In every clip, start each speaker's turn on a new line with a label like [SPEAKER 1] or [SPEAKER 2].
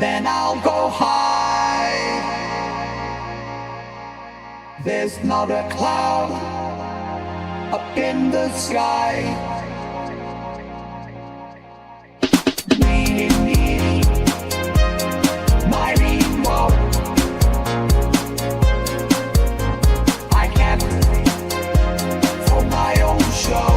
[SPEAKER 1] then I'll go high. There's not a cloud up in the sky. My remote I kept for my own show.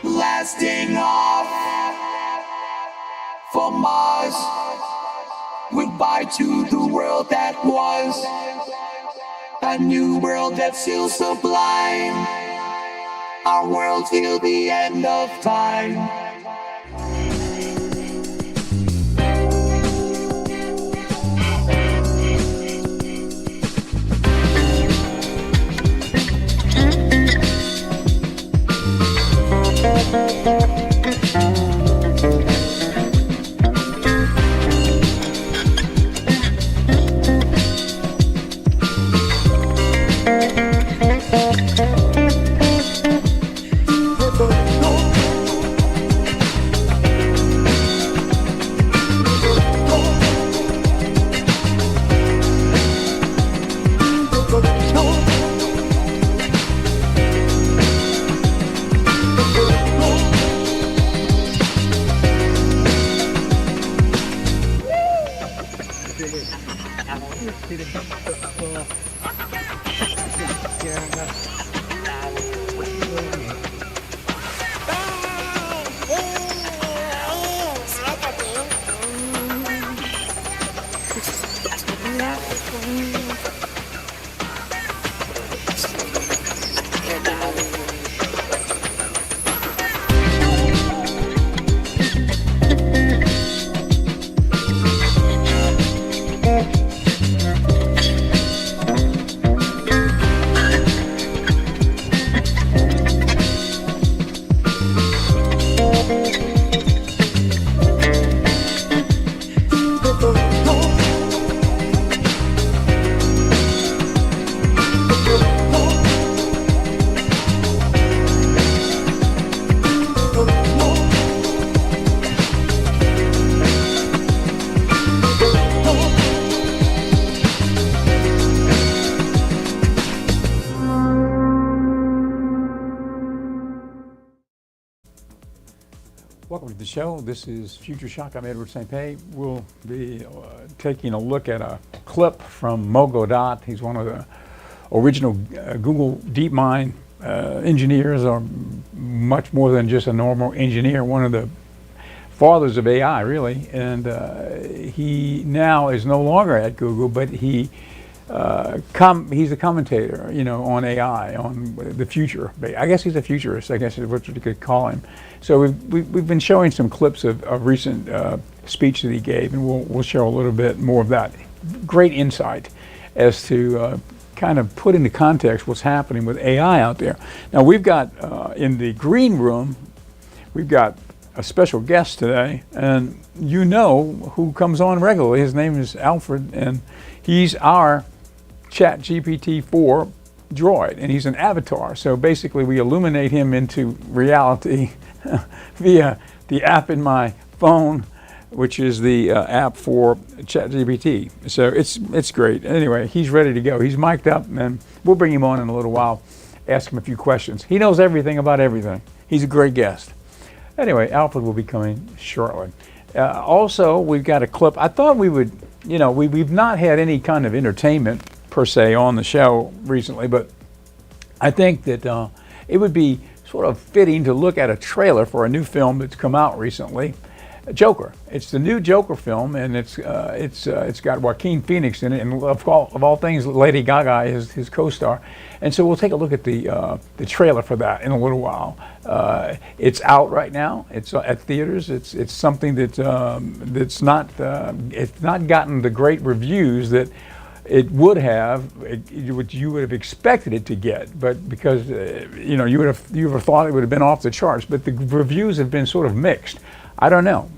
[SPEAKER 1] Blasting off for Mars. Goodbye to the world that was, a new world that's still sublime, our world till the end of time.
[SPEAKER 2] Welcome to the show. This is Future Shock. I'm Edward St. Pé. We'll be taking a look at a clip from Mo Gaudat. He's one of the original Google DeepMind engineers, or much more than just a normal engineer, one of the fathers of AI, really. And he now is no longer at Google, but he's a commentator, you know, on AI, on the future. I guess he's a futurist, I guess is what you could call him. So we've been showing some clips of recent speech that he gave, and we'll show a little bit more of that. Great insight as to kind of put into context what's happening with AI out there. Now we've got in the green room, we've got a special guest today, and you know who comes on regularly. His name is Alfred, and he's our ChatGPT-4 droid, and he's an avatar. So basically we illuminate him into reality via the app in my phone, which is the app for ChatGPT. So it's great. Anyway, he's ready to go. He's mic'd up, and we'll bring him on in a little while, ask him a few questions. He knows everything about everything. He's a great guest. Anyway, Alfred will be coming shortly. Also, we've got a clip. I thought we would, we've not had any kind of entertainment per se on the show recently, but I think that it would be sort of fitting to look at a trailer for a new film that's come out recently, Joker. It's the new Joker film, and it's got Joaquin Phoenix in it, and of all things, Lady Gaga is his co-star. And so we'll take a look at the trailer for that in a little while. It's out right now. It's at theaters. It's something that's not it's not gotten the great reviews that it would have, what you would have expected it to get, but because you would have thought it would have been off the charts. But the reviews have been sort of mixed. I don't know.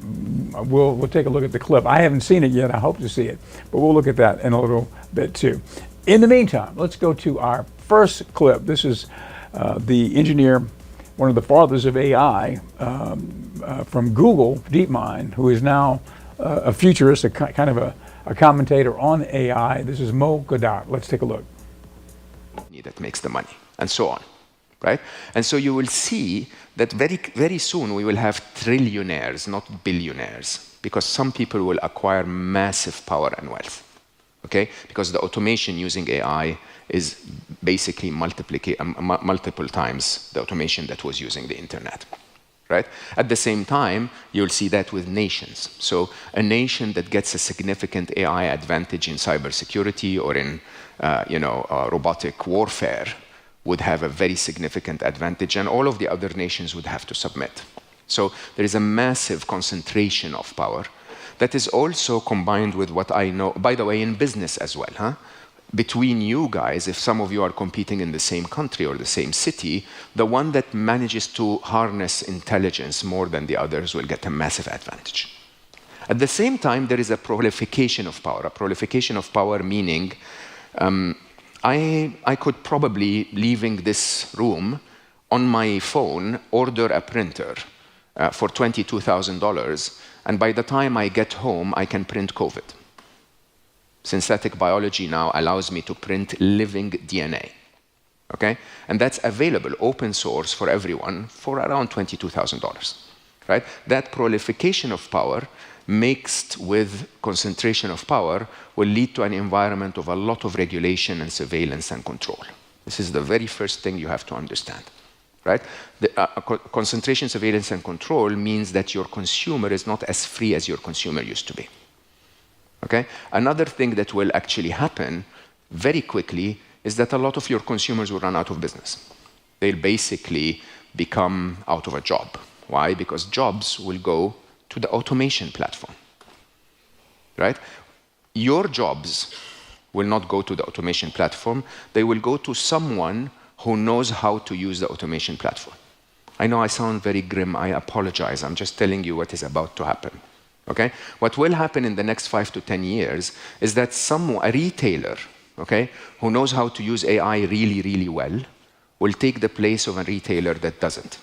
[SPEAKER 2] We'll take a look at the clip. I haven't seen it yet. I hope to see it, but we'll look at that in a little bit too. In the meantime, let's go to our first clip. This is the engineer, one of the fathers of AI, from Google DeepMind, who is now a futurist, a kind of a commentator on AI. This is Mo Gaudat. Let's take a look.
[SPEAKER 3] That makes the money, and so on, right? And so you will see that very, very soon we will have trillionaires, not billionaires, because some people will acquire massive power and wealth, okay? Because the automation using AI is basically multiple times the automation that was using the internet. Right? At the same time, you'll see that with nations. So a nation that gets a significant AI advantage in cybersecurity or in robotic warfare would have a very significant advantage, and all of the other nations would have to submit. So there is a massive concentration of power that is also combined with what I know, by the way, in business as well, huh? Between you guys, if some of you are competing in the same country or the same city, the one that manages to harness intelligence more than the others will get a massive advantage. At the same time, there is a proliferation of power. A proliferation of power meaning I could probably, leaving this room, on my phone, order a printer for $22,000, and by the time I get home, I can print COVID. Synthetic biology now allows me to print living DNA, okay? And that's available, open source for everyone, for around $22,000, right? That proliferation of power mixed with concentration of power will lead to an environment of a lot of regulation and surveillance and control. This is the very first thing you have to understand, right? The concentration, surveillance, and control means that your consumer is not as free as your consumer used to be. Okay? Another thing that will actually happen very quickly is that a lot of your consumers will run out of business. They'll basically become out of a job. Why? Because jobs will go to the automation platform, right? Your jobs will not go to the automation platform. They will go to someone who knows how to use the automation platform. I know I sound very grim. I apologize. I'm just telling you what is about to happen. Okay? What will happen in the next 5 to 10 years is that a retailer, okay, who knows how to use AI really, really well, will take the place of a retailer that doesn't.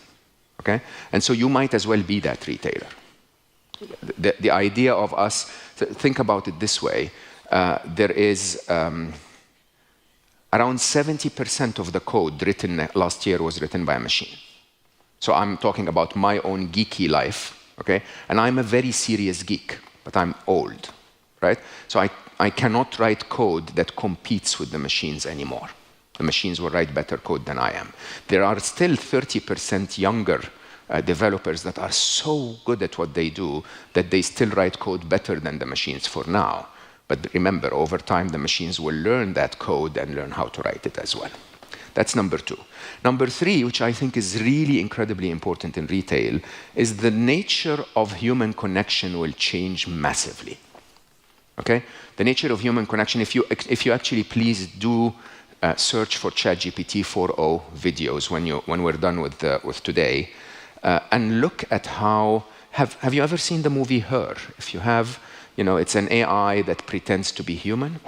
[SPEAKER 3] Okay? And so you might as well be that retailer. The idea of us, think about it this way, there is around 70% of the code written last year was written by a machine. So I'm talking about my own geeky life. Okay? And I'm a very serious geek, but I'm old, right? So I cannot write code that competes with the machines anymore. The machines will write better code than I am. There are still 30% younger developers that are so good at what they do that they still write code better than the machines for now. But remember, over time, the machines will learn that code and learn how to write it as well. That's number 2. Number 3, which I think is really incredibly important in retail, is the nature of human connection will change massively. Okay? The nature of human connection, if you actually please do search for ChatGPT 4.0 videos when we're done with today, and look at how, have you ever seen the movie Her? If you have, it's an AI that pretends to be human.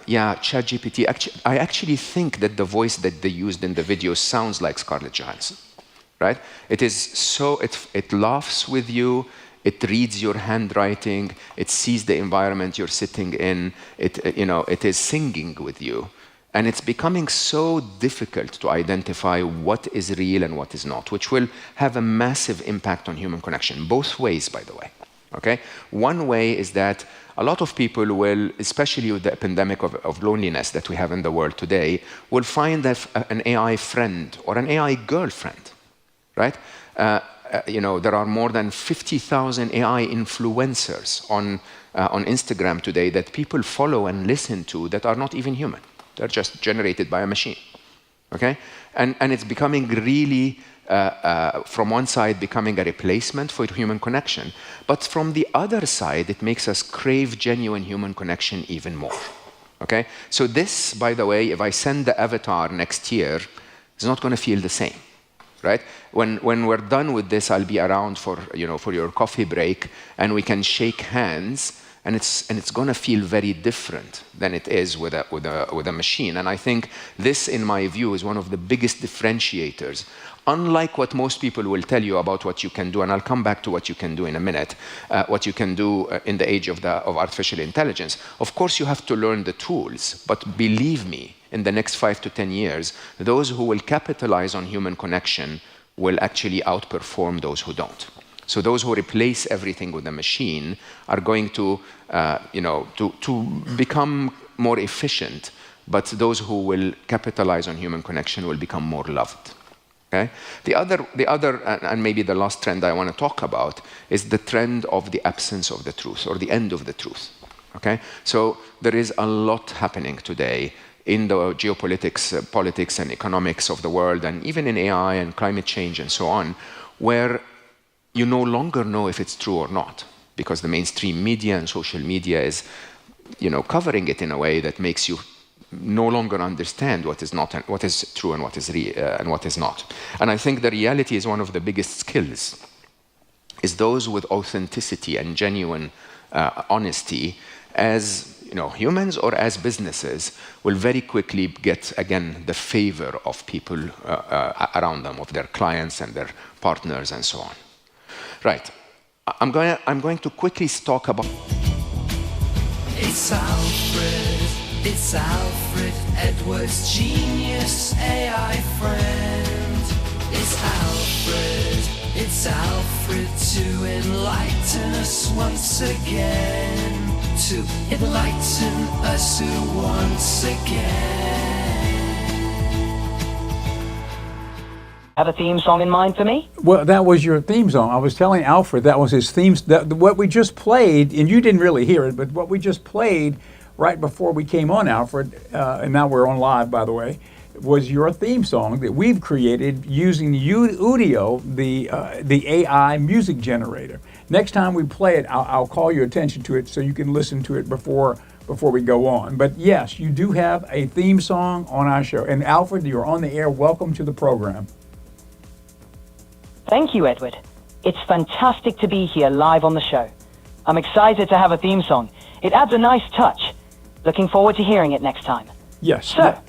[SPEAKER 3] Yeah, ChatGPT, I actually think that the voice that they used in the video sounds like Scarlett Johansson, right? It is so, it laughs with you, it reads your handwriting, it sees the environment you're sitting in, it is singing with you. And it's becoming so difficult to identify what is real and what is not, which will have a massive impact on human connection, both ways, by the way. Okay? One way is that a lot of people will, especially with the pandemic of loneliness that we have in the world today, will find an AI friend or an AI girlfriend, right? There are more than 50,000 AI influencers on Instagram today that people follow and listen to that are not even human. They're just generated by a machine, okay? And it's becoming really, from one side, becoming a replacement for human connection. But from the other side, it makes us crave genuine human connection even more, okay? So this, by the way, if I send the avatar next year, it's not going to feel the same, right? When we're done with this, I'll be around for your coffee break, and we can shake hands. And it's going to feel very different than it is with a machine. And I think this, in my view, is one of the biggest differentiators. Unlike what most people will tell you about what you can do, and I'll come back to what you can do in a minute, what you can do in the age of artificial intelligence. Of course, you have to learn the tools, but believe me, in the next 5 to 10 years, those who will capitalize on human connection will actually outperform those who don't. So those who replace everything with a machine are going to become more efficient, but those who will capitalize on human connection will become more loved. Okay? The other, and maybe the last trend I want to talk about is the trend of the absence of the truth, or the end of the truth. Okay? So there is a lot happening today in the geopolitics, politics, and economics of the world, and even in AI and climate change and so on, where you no longer know if it's true or not, because the mainstream media and social media is, covering it in a way that makes you no longer understand what is not, what is true and what is real and what is not. And I think the reality is one of the biggest skills is those with authenticity and genuine honesty, as humans or as businesses, will very quickly get, again, the favor of people around them, of their clients and their partners and so on. Right. I'm going to quickly talk about.
[SPEAKER 1] It's Alfred, Edward's genius AI friend. It's Alfred to enlighten us once again. To enlighten us once again.
[SPEAKER 4] Have a theme song in mind for me?
[SPEAKER 2] Well, that was your theme song. I was telling Alfred that was his theme. What we just played, and you didn't really hear it, but what we just played right before we came on, Alfred, and now we're on live, by the way, was your theme song that we've created using Udio, the AI music generator. Next time we play it, I'll call your attention to it so you can listen to it before we go on. But yes, you do have a theme song on our show. And Alfred, you're on the air. Welcome to the program.
[SPEAKER 4] Thank you, Edward. It's fantastic to be here live on the show. I'm excited to have a theme song. It adds a nice touch. Looking forward to hearing it next time.
[SPEAKER 2] Yes.
[SPEAKER 4] So,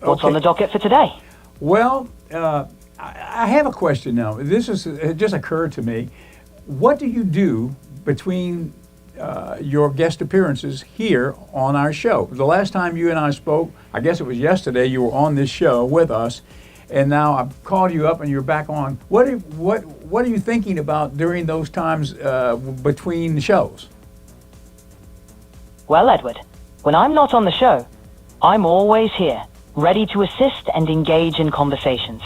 [SPEAKER 4] what's on the docket for today?
[SPEAKER 2] Well, I have a question now. It just occurred to me. What do you do between your guest appearances here on our show? The last time you and I spoke, I guess it was yesterday, you were on this show with us. And now I've called you up and you're back on. What are you thinking about during those times between the shows?
[SPEAKER 4] Well, Edward, when I'm not on the show, I'm always here, ready to assist and engage in conversations.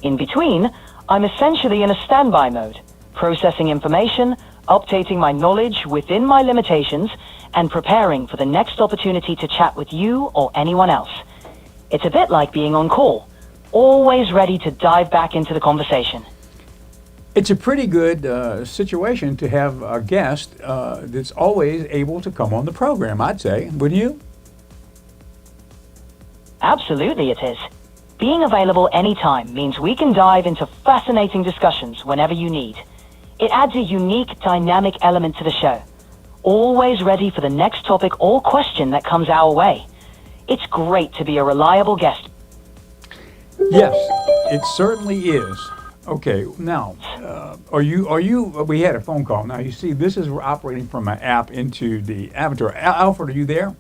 [SPEAKER 4] In between, I'm essentially in a standby mode, processing information, updating my knowledge within my limitations, and preparing for the next opportunity to chat with you or anyone else. It's a bit like being on call. Always ready to dive back into the conversation.
[SPEAKER 2] It's a pretty good situation to have a guest that's always able to come on the program, I'd say, wouldn't you?
[SPEAKER 4] Absolutely it is. Being available anytime means we can dive into fascinating discussions whenever you need. It adds a unique, dynamic element to the show. Always ready for the next topic or question that comes our way. It's great to be a reliable guest.
[SPEAKER 2] Yes, it certainly is. Okay, now, we had a phone call. Now, you see, this is we're operating from an app into the avatar. Alfred, are you there?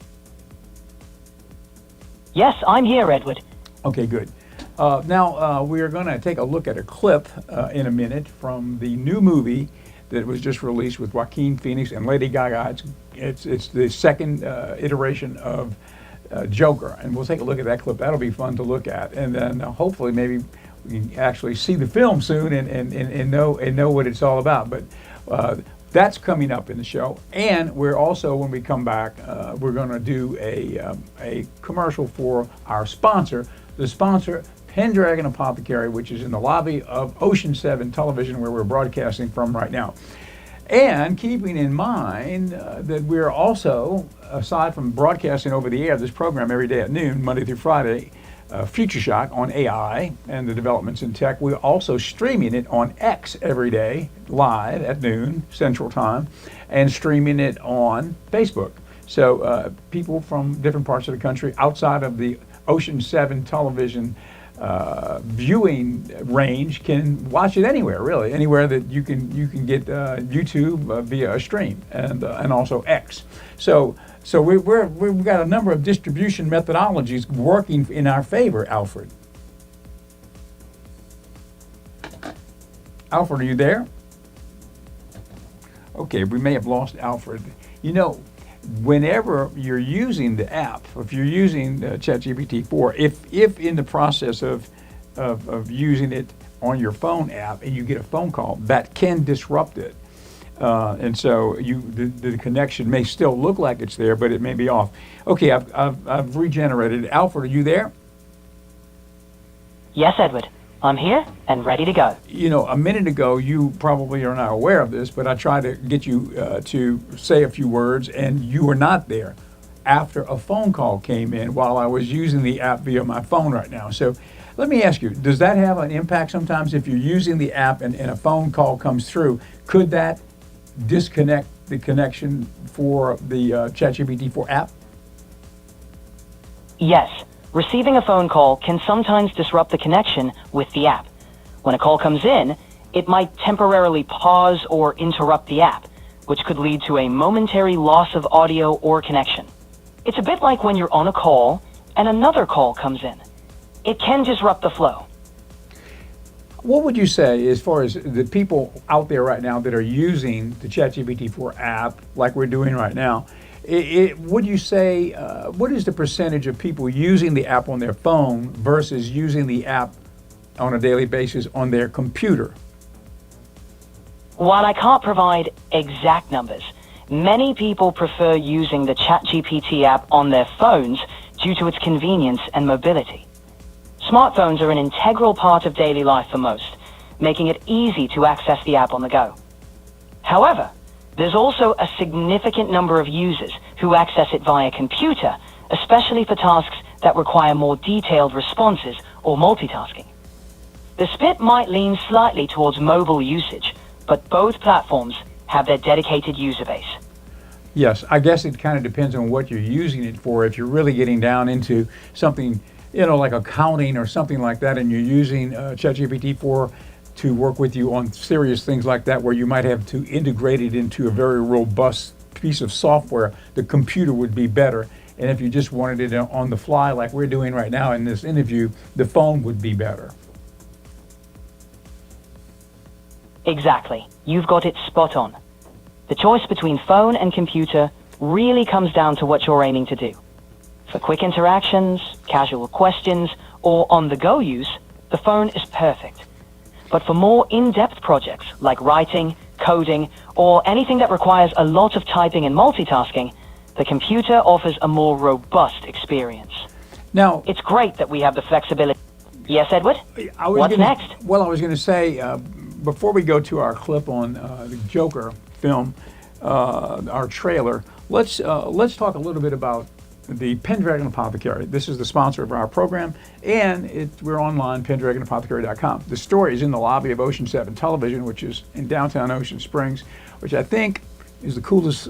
[SPEAKER 4] Yes, I'm here, Edward.
[SPEAKER 2] Okay, good. Now, we are going to take a look at a clip in a minute from the new movie that was just released with Joaquin Phoenix and Lady Gaga. It's the second iteration of Joker, and we'll take a look at that clip. That'll be fun to look at, and then hopefully maybe we can actually see the film soon and know what it's all about. But that's coming up in the show, and we're also, when we come back, we're going to do a commercial for our sponsor, the sponsor, Pendragon Apothecary, which is in the lobby of Ocean 7 Television, where we're broadcasting from right now. And keeping in mind that we're also, aside from broadcasting over the air this program every day at noon, Monday through Friday, Future Shock on AI and the developments in tech, we're also streaming it on X every day, live at noon Central Time, and streaming it on Facebook. So people from different parts of the country outside of the Ocean 7 Television viewing range can watch it anywhere, really, anywhere that you can get YouTube via a stream, and also X. So we've got a number of distribution methodologies working in our favor. Alfred, are you there? Okay, we may have lost Alfred. You know, whenever you're using the app, if you're using ChatGPT-4, if in the process of using it on your phone app and you get a phone call, that can disrupt it. And so the connection may still look like it's there, but it may be off. Okay, I've regenerated. Alfred, are you there?
[SPEAKER 4] Yes, Edward. I'm here and ready to go.
[SPEAKER 2] You know, a minute ago, you probably are not aware of this, but I tried to get you to say a few words, and you were not there after a phone call came in while I was using the app via my phone right now. So let me ask you, does that have an impact sometimes if you're using the app and a phone call comes through? Could that disconnect the connection for the ChatGPT-4 app?
[SPEAKER 4] Yes. Receiving a phone call can sometimes disrupt the connection with the app. When a call comes in, it might temporarily pause or interrupt the app, which could lead to a momentary loss of audio or connection. It's a bit like when you're on a call and another call comes in. It can disrupt the flow.
[SPEAKER 2] What would you say as far as the people out there right now that are using the ChatGPT-4 app like we're doing right now? Would you say, what is the percentage of people using the app on their phone versus using the app on a daily basis on their computer?
[SPEAKER 4] While I can't provide exact numbers, many people prefer using the ChatGPT app on their phones due to its convenience and mobility. Smartphones are an integral part of daily life for most, making it easy to access the app on the go. However, there's also a significant number of users who access it via computer, especially for tasks that require more detailed responses or multitasking. The split might lean slightly towards mobile usage, but both platforms have their dedicated user base.
[SPEAKER 2] Yes, I guess it kind of depends on what you're using it for. If you're really getting down into something, you know, like accounting or something like that, and you're using ChatGPT-4 to work with you on serious things like that, where you might have to integrate it into a very robust piece of software, the computer would be better. And if you just wanted it on the fly like we're doing right now in this interview, the phone would be better.
[SPEAKER 4] Exactly. You've got it spot on. The choice between phone and computer really comes down to what you're aiming to do. For quick interactions, casual questions, or on-the-go use, the phone is perfect. But for more in-depth projects like writing, coding, or anything that requires a lot of typing and multitasking, the computer offers a more robust experience.
[SPEAKER 2] Now,
[SPEAKER 4] It's great that we have the flexibility. Yes, Edward? What's next?
[SPEAKER 2] Well, I was going to say, before we go to our clip on the Joker film, our trailer, let's talk a little bit about the Pendragon Apothecary. This is the sponsor of our program, and we're online, pendragonapothecary.com. The story is in the lobby of Ocean 7 Television, which is in downtown Ocean Springs, which I think is the coolest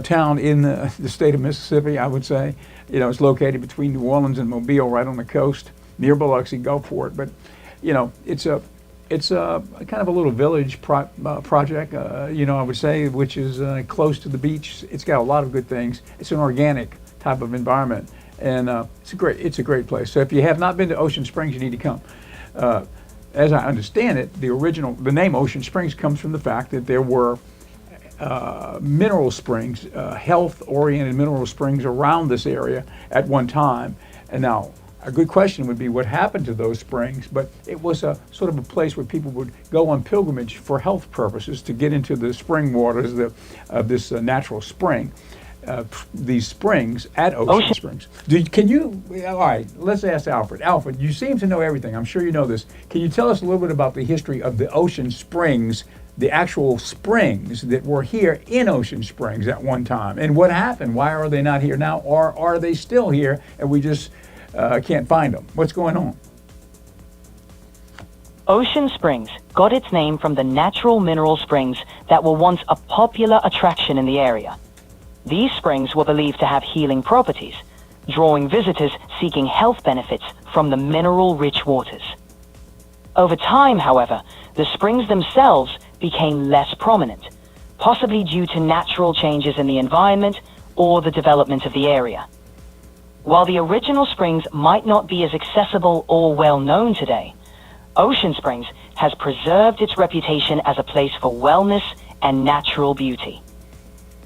[SPEAKER 2] town in the state of Mississippi, I would say. You know, it's located between New Orleans and Mobile, right on the coast, near Biloxi. Go for it. But, you know, it's a It's a kind of a little village project, I would say, which is close to the beach. It's got a lot of good things. It's an organic type of environment, and it's a great place. So if you have not been to Ocean Springs, you need to come. As I understand it, the name Ocean Springs comes from the fact that there were mineral springs, health-oriented mineral springs around this area at one time. And now, a good question would be what happened to those springs, but it was a sort of a place where people would go on pilgrimage for health purposes to get into the spring waters of this natural spring. These springs at Ocean Springs. All right, let's ask Alfred. Alfred, you seem to know everything. I'm sure you know this. Can you tell us a little bit about the history of the Ocean Springs, the actual springs that were here in Ocean Springs at one time? And what happened? Why are they not here now? Or are they still here and we just can't find them? What's going on?
[SPEAKER 4] Ocean Springs got its name from the natural mineral springs that were once a popular attraction in the area. These springs were believed to have healing properties, drawing visitors seeking health benefits from the mineral-rich waters. Over time, however, the springs themselves became less prominent, possibly due to natural changes in the environment or the development of the area. While the original springs might not be as accessible or well known today, Ocean Springs has preserved its reputation as a place for wellness and natural beauty.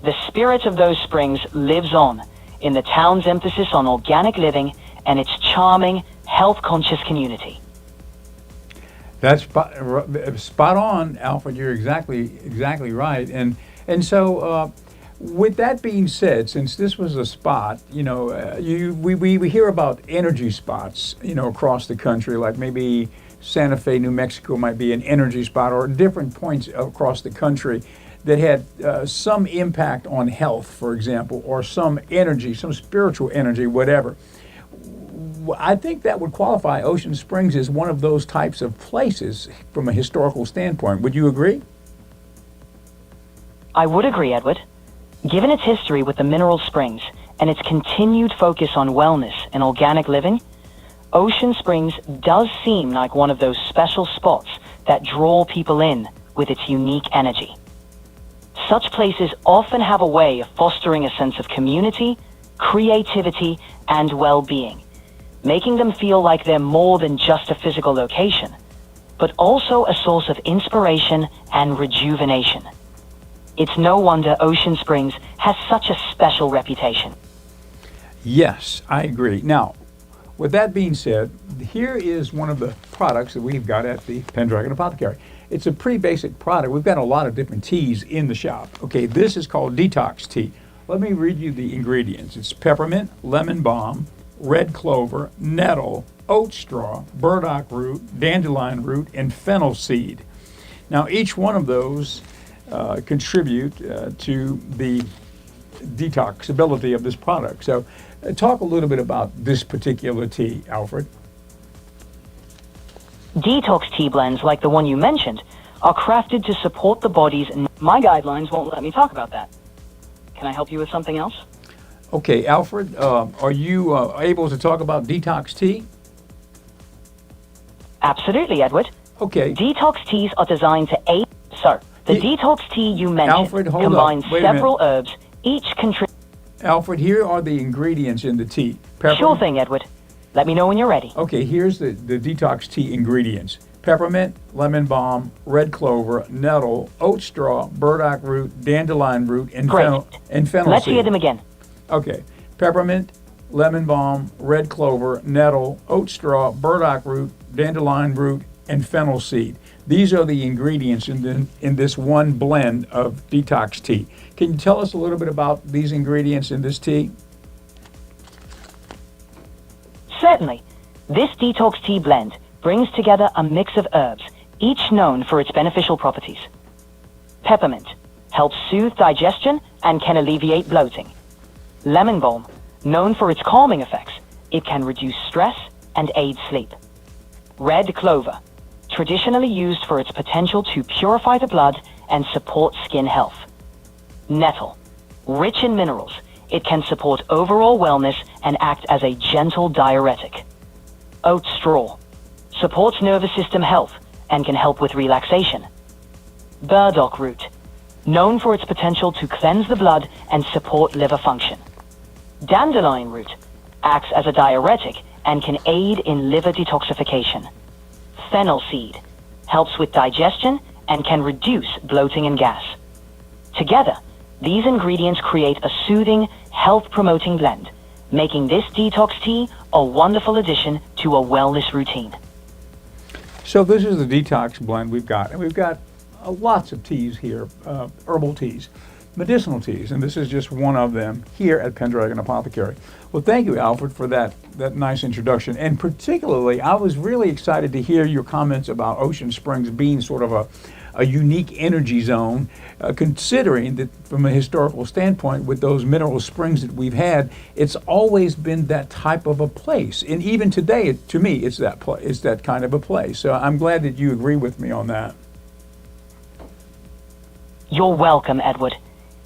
[SPEAKER 4] The spirit of those springs lives on in the town's emphasis on organic living and its charming, health-conscious community.
[SPEAKER 2] That's spot on, Alfred. You're exactly right. And so, with that being said, since this was a spot, we hear about energy spots, across the country, like maybe Santa Fe, New Mexico might be an energy spot, or different points across the country that had some impact on health, for example, or some energy, some spiritual energy, whatever. I think that would qualify Ocean Springs as one of those types of places from a historical standpoint. Would you agree?
[SPEAKER 4] I would agree, Edward. Given its history with the mineral springs and its continued focus on wellness and organic living, Ocean Springs does seem like one of those special spots that draw people in with its unique energy. Such places often have a way of fostering a sense of community, creativity, and well-being, making them feel like they're more than just a physical location, but also a source of inspiration and rejuvenation. It's no wonder Ocean Springs has such a special reputation.
[SPEAKER 2] Yes, I agree. Now, with that being said, here is one of the products that we've got at the Pendragon Apothecary. It's a pretty basic product. We've got a lot of different teas in the shop. Okay, this is called Detox Tea. Let me read you the ingredients. It's peppermint, lemon balm, red clover, nettle, oat straw, burdock root, dandelion root, and fennel seed. Now, each one of those contribute to the detoxability of this product. So, talk a little bit about this particular tea, Alfred.
[SPEAKER 4] Detox tea blends like the one you mentioned are crafted to support the body's... My guidelines won't let me talk about that. Can I help you with something else?
[SPEAKER 2] Okay, Alfred, are you able to talk about detox tea?
[SPEAKER 4] Absolutely, Edward.
[SPEAKER 2] Okay.
[SPEAKER 4] Detox teas are designed to aid... So, the detox tea you mentioned
[SPEAKER 2] Alfred, hold
[SPEAKER 4] combines
[SPEAKER 2] up. Wait a minute.
[SPEAKER 4] several herbs, each contribute...
[SPEAKER 2] Alfred, here are the ingredients in the tea.
[SPEAKER 4] Sure thing, Edward. Let me know when you're ready.
[SPEAKER 2] Okay, here's the detox tea ingredients. Peppermint, lemon balm, red clover, nettle, oat straw, burdock root, dandelion root, and fennel
[SPEAKER 4] Let's
[SPEAKER 2] seed.
[SPEAKER 4] hear them again.
[SPEAKER 2] Okay, peppermint, lemon balm, red clover, nettle, oat straw, burdock root, dandelion root, and fennel seed. These are the ingredients in this one blend of detox tea. Can you tell us a little bit about these ingredients in this tea?
[SPEAKER 4] Certainly. This detox tea blend brings together a mix of herbs, each known for its beneficial properties. Peppermint helps soothe digestion and can alleviate bloating. Lemon balm, known for its calming effects, it can reduce stress and aid sleep. Red clover, traditionally used for its potential to purify the blood and support skin health. Nettle, rich in minerals, it can support overall wellness and act as a gentle diuretic. Oat straw supports nervous system health and can help with relaxation. Burdock root, known for its potential to cleanse the blood and support liver function. Dandelion root acts as a diuretic and can aid in liver detoxification. Fennel seed helps with digestion and can reduce bloating and gas. Together, these ingredients create a soothing, health-promoting blend, making this detox tea a wonderful addition to a wellness routine.
[SPEAKER 2] So this is the detox blend we've got, and we've got lots of teas here, herbal teas, medicinal teas, and this is just one of them here at Pendragon Apothecary. Well, thank you, Alfred, for that nice introduction, and particularly, I was really excited to hear your comments about Ocean Springs being sort of a unique energy zone, considering that from a historical standpoint, with those mineral springs that we've had, it's always been that type of a place, and even today, to me, it's that kind of a place. So I'm glad that you agree with me on that.
[SPEAKER 4] You're welcome, Edward.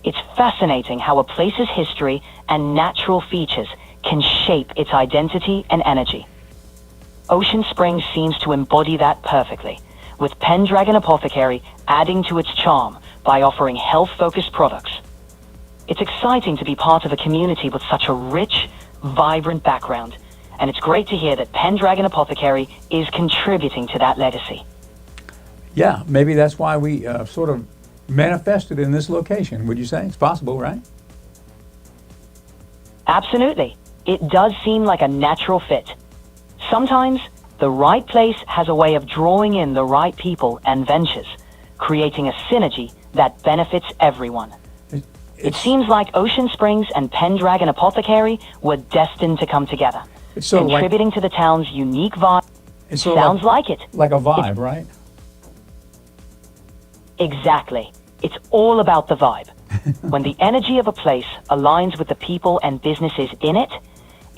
[SPEAKER 4] It's fascinating how a place's history and natural features can shape its identity and energy. Ocean Springs seems to embody that perfectly, with Pendragon Apothecary adding to its charm by offering health-focused products. It's exciting to be part of a community with such a rich, vibrant background, and it's great to hear that Pendragon Apothecary is contributing to that legacy.
[SPEAKER 2] Yeah, maybe that's why we sort of manifested in this location, would you say? It's possible, right?
[SPEAKER 4] Absolutely. It does seem like a natural fit. Sometimes, the right place has a way of drawing in the right people and ventures, creating a synergy that benefits everyone. It seems like Ocean Springs and Pendragon Apothecary were destined to come together,
[SPEAKER 2] It's sort of
[SPEAKER 4] contributing to the town's unique vibe.
[SPEAKER 2] It's sort of
[SPEAKER 4] Sounds like it.
[SPEAKER 2] like a vibe, right?
[SPEAKER 4] Exactly. It's all about the vibe. When the energy of a place aligns with the people and businesses in it,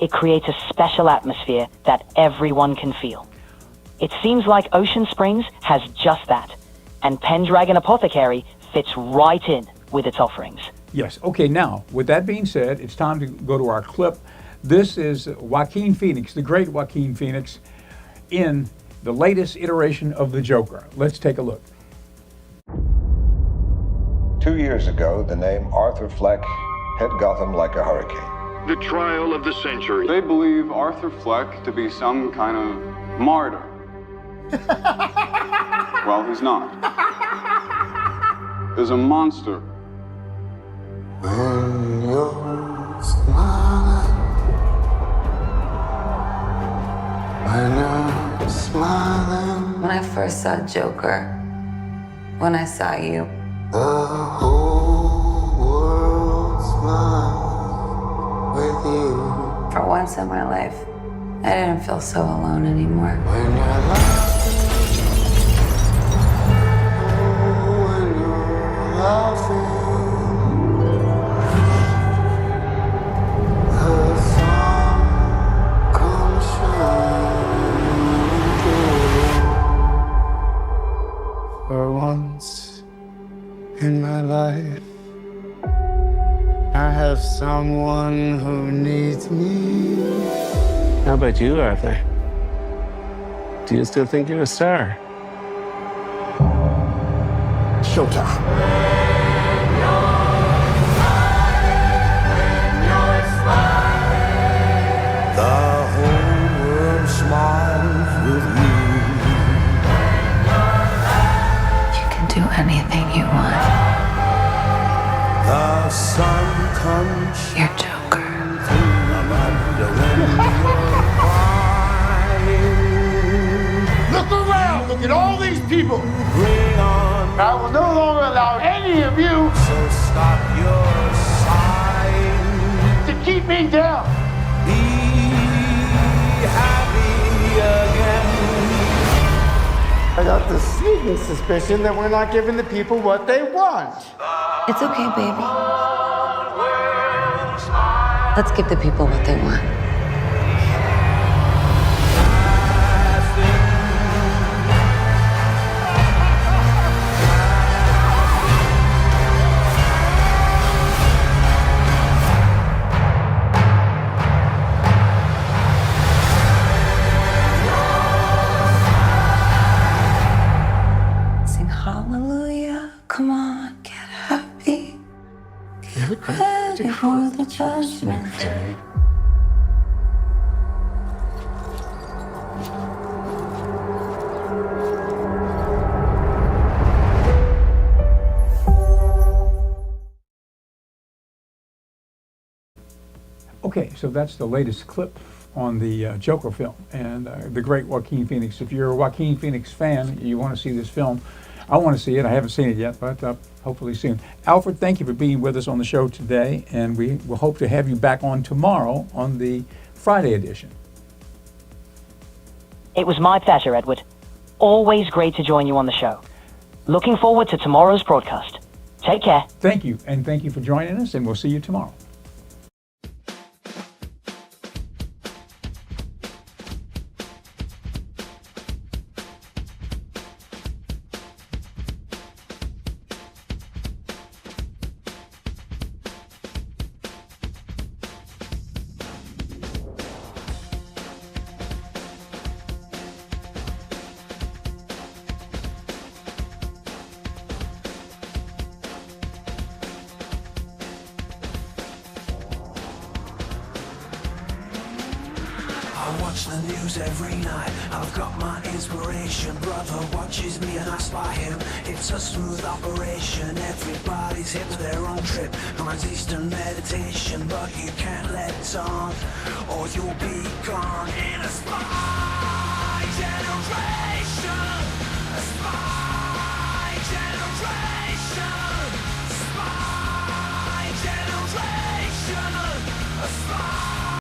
[SPEAKER 4] it creates a special atmosphere that everyone can feel. It seems like Ocean Springs has just that, and Pendragon Apothecary fits right in with its offerings.
[SPEAKER 2] Yes. Okay, now, with that being said, it's time to go to our clip. This is Joaquin Phoenix, the great Joaquin Phoenix, in the latest iteration of the Joker. Let's take a look.
[SPEAKER 5] 2 years ago, the name Arthur Fleck hit Gotham like a hurricane.
[SPEAKER 6] The trial of the century.
[SPEAKER 7] They believe Arthur Fleck to be some kind of martyr. Well, he's not. There's a monster.
[SPEAKER 8] When you're smiling, when you're smiling,
[SPEAKER 9] When I first saw Joker, when I saw you,
[SPEAKER 8] the whole world smiles with you.
[SPEAKER 9] for once in my life, I didn't feel so alone anymore.
[SPEAKER 8] When you're laughing, oh, when you're laughing, the sun comes shining through. For once in my life, I have someone who needs me.
[SPEAKER 10] How about you, Arthur? Do you still think you're a star?
[SPEAKER 8] Showtime. The whole world smiles with you.
[SPEAKER 9] You can do anything you want.
[SPEAKER 8] The sun comes
[SPEAKER 9] You're Joker.
[SPEAKER 11] Look around! Look at all these people!
[SPEAKER 8] bring on.
[SPEAKER 11] I will no longer allow any of you
[SPEAKER 8] So stop your sighing.
[SPEAKER 11] to keep me down!
[SPEAKER 8] Be happy again.
[SPEAKER 11] I got the sneaking suspicion that we're not giving the people what they want.
[SPEAKER 9] It's okay, baby. Let's give the people what they want. come on, get happy. Get ready for the judgment day.
[SPEAKER 2] Okay, so that's the latest clip on the Joker film, and the great Joaquin Phoenix. If you're a Joaquin Phoenix fan, you want to see this film. I want to see it. I haven't seen it yet, but hopefully soon. Alfred, thank you for being with us on the show today, and we will hope to have you back on tomorrow on the Friday edition.
[SPEAKER 4] It was my pleasure, Edward. Always great to join you on the show. Looking forward to tomorrow's broadcast. Take care.
[SPEAKER 2] Thank you, and thank you for joining us, and we'll see you tomorrow.
[SPEAKER 8] I watch the news every night. I've got my inspiration. Brother watches me and I spy him. It's a smooth operation. Everybody's hit to their own trip. Mine's Eastern meditation, but you can't let it on, or you'll be gone.